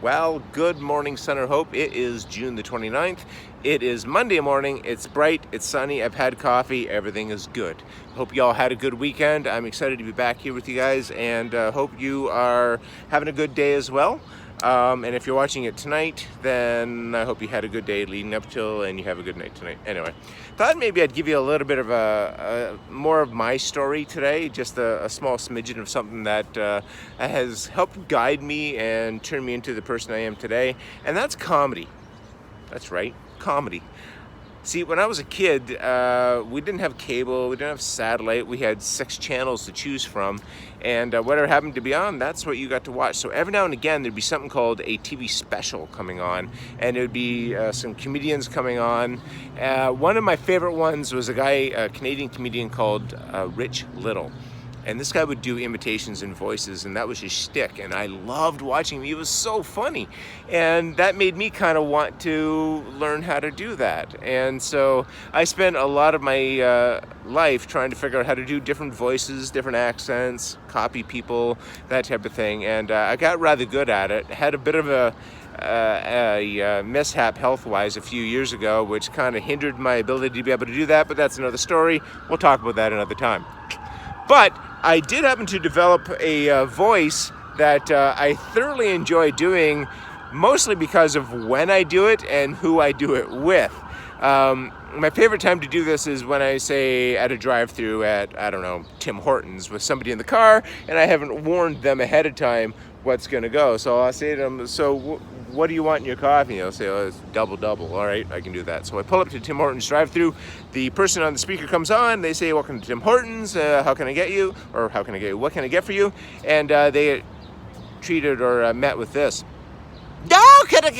Well, good morning, Center Hope. It is June the 29th. It is Monday morning. It's bright, it's sunny. I've had coffee. Everything is good. Hope you all had a good weekend. I'm excited to be back here with you guys, and hope you are having a good day as well. And if you're watching it tonight, then I hope you had a good day leading up till, and you have a good night tonight. Anyway, thought maybe I'd give you a little bit of a more of my story today, just a small smidgen of something that has helped guide me and turn me into the person I am today, and that's comedy. That's right, comedy. See, when I was a kid, we didn't have cable, we didn't have satellite, we had 6 channels to choose from, and whatever happened to be on, that's what you got to watch. So every now and again, there'd be something called a TV special coming on, and it would be some comedians coming on. One of my favorite ones was a Canadian comedian called Rich Little. And this guy would do imitations and voices, and that was his shtick, and I loved watching him. He was so funny, and that made me kind of want to learn how to do that. And so I spent a lot of my life trying to figure out how to do different voices, different accents, copy people, that type of thing, and I got rather good at it. Had a bit of a mishap health-wise a few years ago, which kind of hindered my ability to be able to do that, but that's another story. We'll talk about that another time. But I did happen to develop a voice that I thoroughly enjoy doing, mostly because of when I do it and who I do it with. My favorite time to do this is when I say at a drive-thru at, I don't know, Tim Hortons with somebody in the car, and I haven't warned them ahead of time what's going to go. So I'll say to them, so what do you want in your coffee? They'll say, oh, it's double. All right, I can do that. So I pull up to Tim Hortons drive-thru. The person on the speaker comes on. They say, welcome to Tim Hortons. How can I get you? Or how can I get you? What can I get for you? And they get treated or met with this. No, can I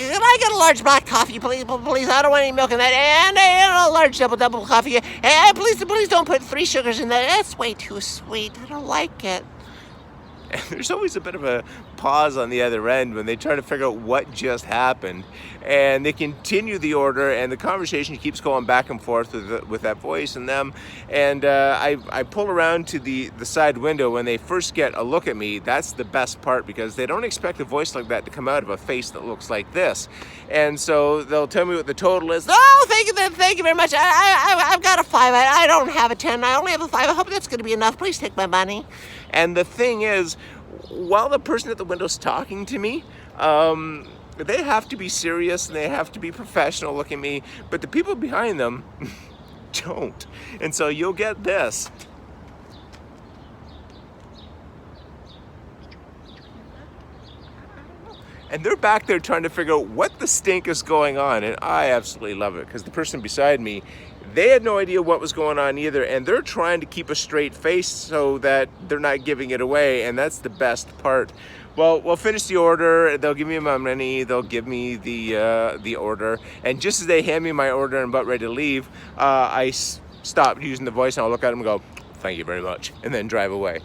get a large black coffee, please? I don't want any milk in that. And a large double coffee. And please don't put 3 sugars in that. That's way too sweet. I don't like it. And there's always a bit of a pause on the other end when they try to figure out what just happened, and they continue the order, and the conversation keeps going back and forth with that voice and them. And I pull around to the side window when they first get a look at me. That's the best part, because they don't expect a voice like that to come out of a face that looks like this. And so they'll tell me what the total is. Oh, thank you very much. I've got a 5. I don't have a 10. I only have a 5. I hope that's going to be enough. Please take my money. And the thing is, while the person at the window's talking to me, they have to be serious and they have to be professional looking at me, but the people behind them don't. And so you'll get this. And they're back there trying to figure out what the stink is going on, and I absolutely love it, because the person beside me, they had no idea what was going on either, and they're trying to keep a straight face so that they're not giving it away, and that's the best part. Well, we'll finish the order, they'll give me my money, they'll give me the order, and just as they hand me my order and I'm about ready to leave, I stop using the voice and I'll look at them and go, thank you very much, and then drive away.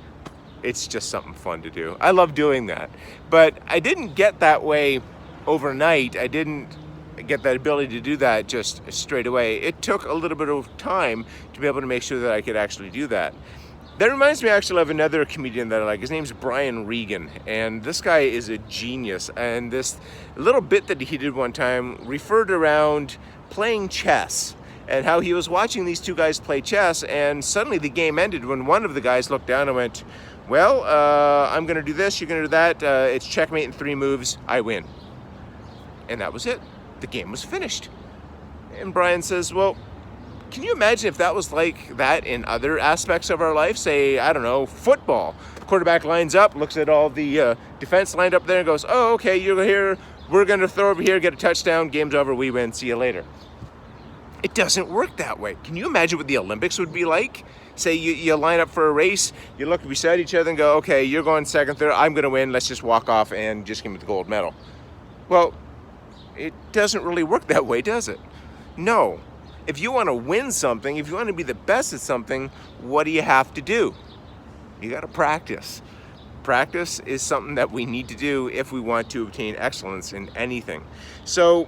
It's just something fun to do. I love doing that. But I didn't get that way overnight. I didn't get that ability to do that just straight away. It took a little bit of time to be able to make sure that I could actually do that. That reminds me actually of another comedian that I like. His name's Brian Regan, and this guy is a genius. And this little bit that he did one time referred around playing chess, and how he was watching these 2 guys play chess, and suddenly the game ended when one of the guys looked down and went, well, I'm gonna do this, you're gonna do that, it's checkmate in 3 moves, I win. And that was it. The game was finished. And Brian says, well, can you imagine if that was like that in other aspects of our life? Say, I don't know, football. Quarterback lines up, looks at all the defense lined up there and goes, oh, okay, you're here, we're gonna throw over here, get a touchdown, game's over, we win, see you later. It doesn't work that way. Can you imagine what the Olympics would be like? Say you line up for a race, you look beside each other and go, okay, you're going second, third, I'm gonna win, let's just walk off and just give me the gold medal. Well, it doesn't really work that way, does it? No. If you want to win something, if you want to be the best at something, what do you have to do? You got to practice. Practice is something that we need to do if we want to obtain excellence in anything. So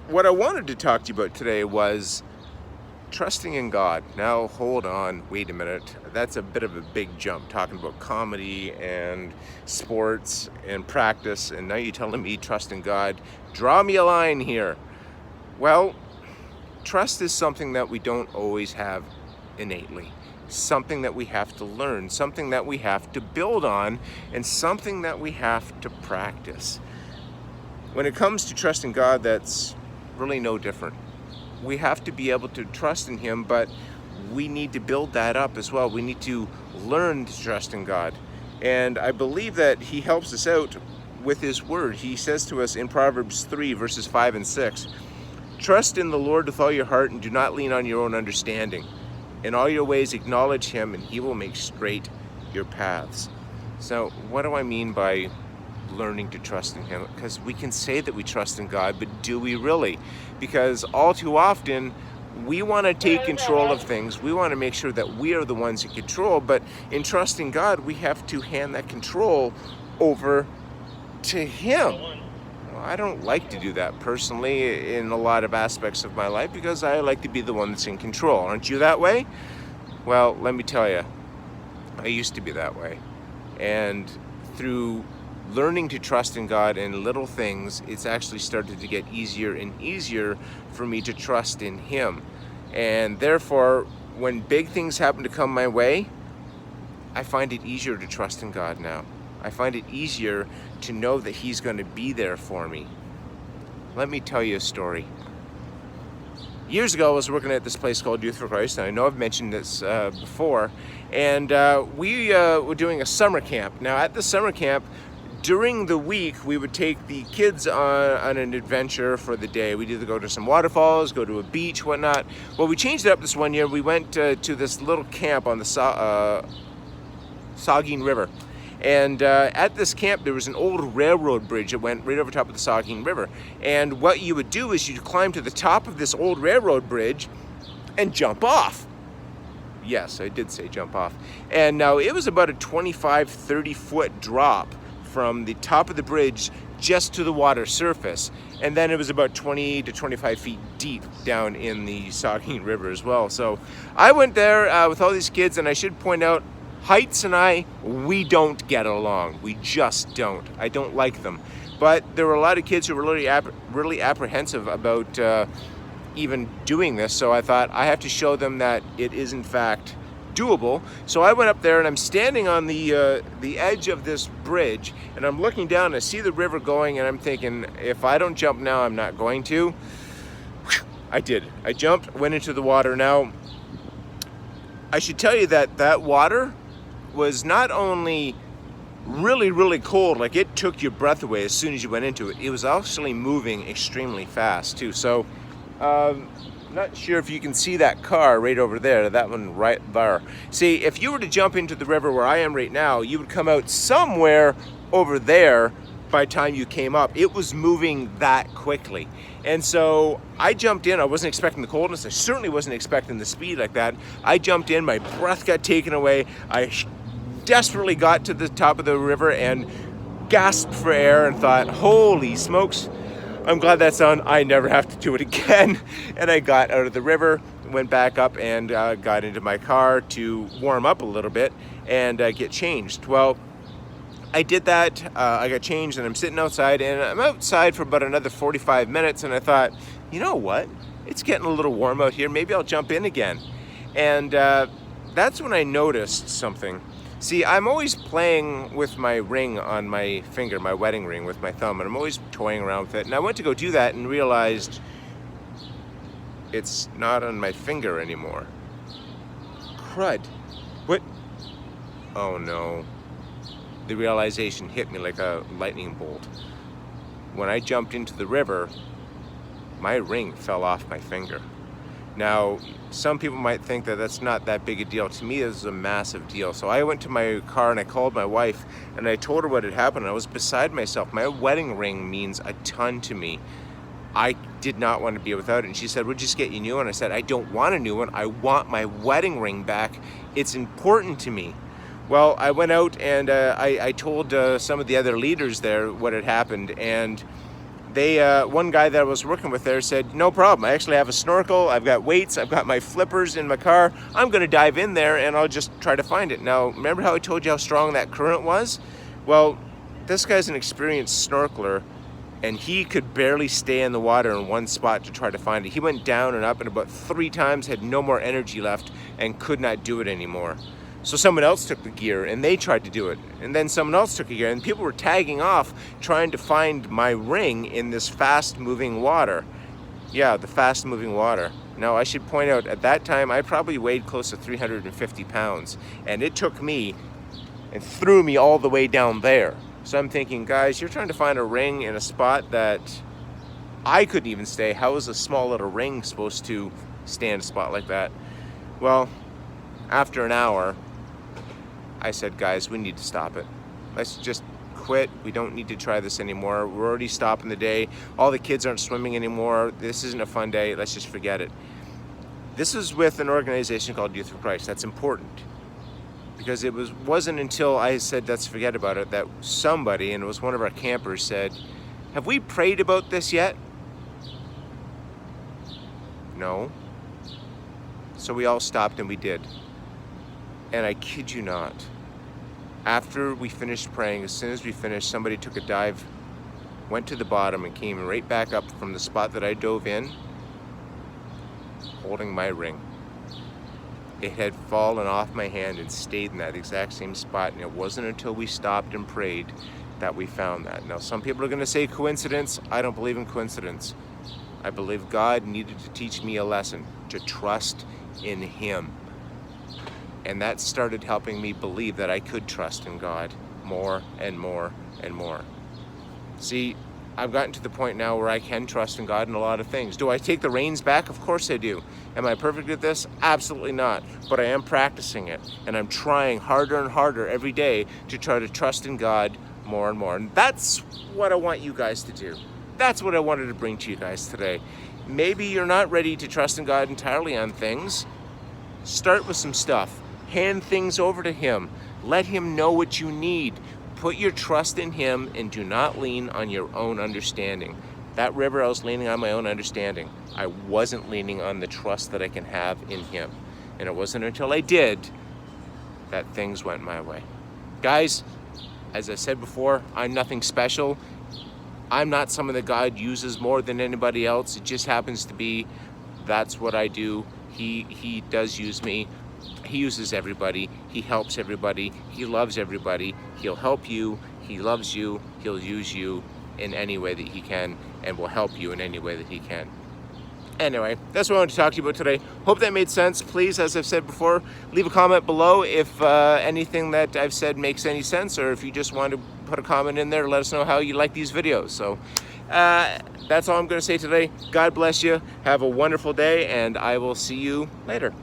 what I wanted to talk to you about today was Trusting in God. Now, hold on, wait a minute. That's a bit of a big jump, talking about comedy and sports and practice, and now you're telling me trust in God. Draw me a line here. Well, trust is something that we don't always have innately. Something that we have to learn, something that we have to build on, and something that we have to practice. When it comes to trusting God, that's really no different. We have to be able to trust in Him, but we need to build that up as well. We need to learn to trust in God. And I believe that He helps us out with His Word. He says to us in Proverbs 3, verses 5 and 6, "Trust in the Lord with all your heart and do not lean on your own understanding. In all your ways acknowledge Him and He will make straight your paths." So what do I mean by learning to trust in Him? Because we can say that we trust in God, but do we really? Because all too often we want to take control of things. We want to make sure that we are the ones in control, but in trusting God, we have to hand that control over to Him. Well, I don't like to do that personally in a lot of aspects of my life because I like to be the one that's in control. Aren't you that way? Well, let me tell you, I used to be that way. And through learning to trust in God in little things, it's actually started to get easier and easier for me to trust in Him. And therefore, when big things happen to come my way, I find it easier to trust in God now. I find it easier to know that He's going to be there for me. Let me tell you a story. Years ago, I was working at this place called Youth for Christ, and I know I've mentioned this before, and we were doing a summer camp. Now, at the summer camp, during the week, we would take the kids on an adventure for the day. We'd either go to some waterfalls, go to a beach, whatnot. Well, we changed it up this one year. We went to this little camp on the Saugeen River. And at this camp, there was an old railroad bridge that went right over top of the Saugeen River. And what you would do is you'd climb to the top of this old railroad bridge and jump off. Yes, I did say jump off. And now it was about a 25, 30-foot drop from the top of the bridge just to the water surface. And then it was about 20 to 25 feet deep down in the Saugeen River as well. So I went there with all these kids, and I should point out, heights and we don't get along. We just don't. I don't like them. But there were a lot of kids who were really apprehensive about even doing this. So I thought I have to show them that it is in fact doable. So I went up there and I'm standing on the edge of this bridge, and I'm looking down and I see the river going, and I'm thinking, if I don't jump now, I'm not going to. I did. I jumped, went into the water. Now, I should tell you that that water was not only really, really cold, like it took your breath away as soon as you went into it. It was actually moving extremely fast too. So, not sure if you can see that car right over there, that one right there. See, if you were to jump into the river where I am right now, you would come out somewhere over there by the time you came up. It was moving that quickly. And so I jumped in. I wasn't expecting the coldness. I certainly wasn't expecting the speed like that. I jumped in, my breath got taken away. I desperately got to the top of the river and gasped for air and thought, holy smokes, I'm glad that's done. I never have to do it again. And I got out of the river, went back up and got into my car to warm up a little bit and get changed. Well, I did that. I got changed and I'm sitting outside, and I'm outside for about another 45 minutes. And I thought, you know what? It's getting a little warm out here. Maybe I'll jump in again. And that's when I noticed something. See, I'm always playing with my ring on my finger, my wedding ring with my thumb, and I'm always toying around with it. And I went to go do that and realized it's not on my finger anymore. Crud. What? Oh no. The realization hit me like a lightning bolt. When I jumped into the river, my ring fell off my finger. Now, some people might think that that's not that big a deal. To me, this is a massive deal. So I went to my car and I called my wife and I told her what had happened. I was beside myself. My wedding ring means a ton to me. I did not want to be without it. And she said, we'll just get you a new one. I said, I don't want a new one. I want my wedding ring back. It's important to me. Well, I went out and I told some of the other leaders there what had happened, and One guy that I was working with there said, no problem, I actually have a snorkel, I've got weights, I've got my flippers in my car, I'm gonna dive in there and I'll just try to find it. Now, remember how I told you how strong that current was? Well, this guy's an experienced snorkeler, and he could barely stay in the water in one spot to try to find it. He went down and up and about 3 times, had no more energy left, and could not do it anymore. So someone else took the gear and they tried to do it. And then someone else took a gear, and people were tagging off trying to find my ring in this fast moving water. Yeah, the fast moving water. Now I should point out, at that time I probably weighed close to 350 pounds, and it took me and threw me all the way down there. So I'm thinking, guys, you're trying to find a ring in a spot that I couldn't even stay. How is a small little ring supposed to stay in a spot like that? Well, after an hour, I said, guys, we need to stop it. Let's just quit. We don't need to try this anymore. We're already stopping the day. All the kids aren't swimming anymore. This isn't a fun day. Let's just forget it. This is with an organization called Youth for Christ. That's important, because it wasn't until I said let's forget about it that somebody, and it was one of our campers, said, have we prayed about this yet? No. So we all stopped and we did. And I kid you not, after we finished praying, as soon as we finished, somebody took a dive, went to the bottom, and came right back up from the spot that I dove in, holding my ring. It had fallen off my hand and stayed in that exact same spot, and it wasn't until we stopped and prayed that we found that. Now, some people are going to say coincidence. I don't believe in coincidence. I believe God needed to teach me a lesson, to trust in Him. And that started helping me believe that I could trust in God more and more and more. See, I've gotten to the point now where I can trust in God in a lot of things. Do I take the reins back? Of course I do. Am I perfect at this? Absolutely not. But I am practicing it, and I'm trying harder and harder every day to try to trust in God more and more. And that's what I want you guys to do. That's what I wanted to bring to you guys today. Maybe you're not ready to trust in God entirely on things. Start with some stuff. Hand things over to Him. Let Him know what you need. Put your trust in Him and do not lean on your own understanding. That river, I was leaning on my own understanding. I wasn't leaning on the trust that I can have in Him. And it wasn't until I did that things went my way. Guys, as I said before, I'm nothing special. I'm not someone that God uses more than anybody else. It just happens to be that's what I do. He does use me. He uses everybody. He helps everybody. He loves everybody. He'll help you. He loves you. He'll use you in any way that He can, and will help you in any way that He can. Anyway, that's what I wanted to talk to you about today. Hope that made sense. Please, as I've said before, leave a comment below if anything that I've said makes any sense, or if you just want to put a comment in there, let us know how you like these videos. So that's all I'm going to say today. God bless you. Have a wonderful day, and I will see you later.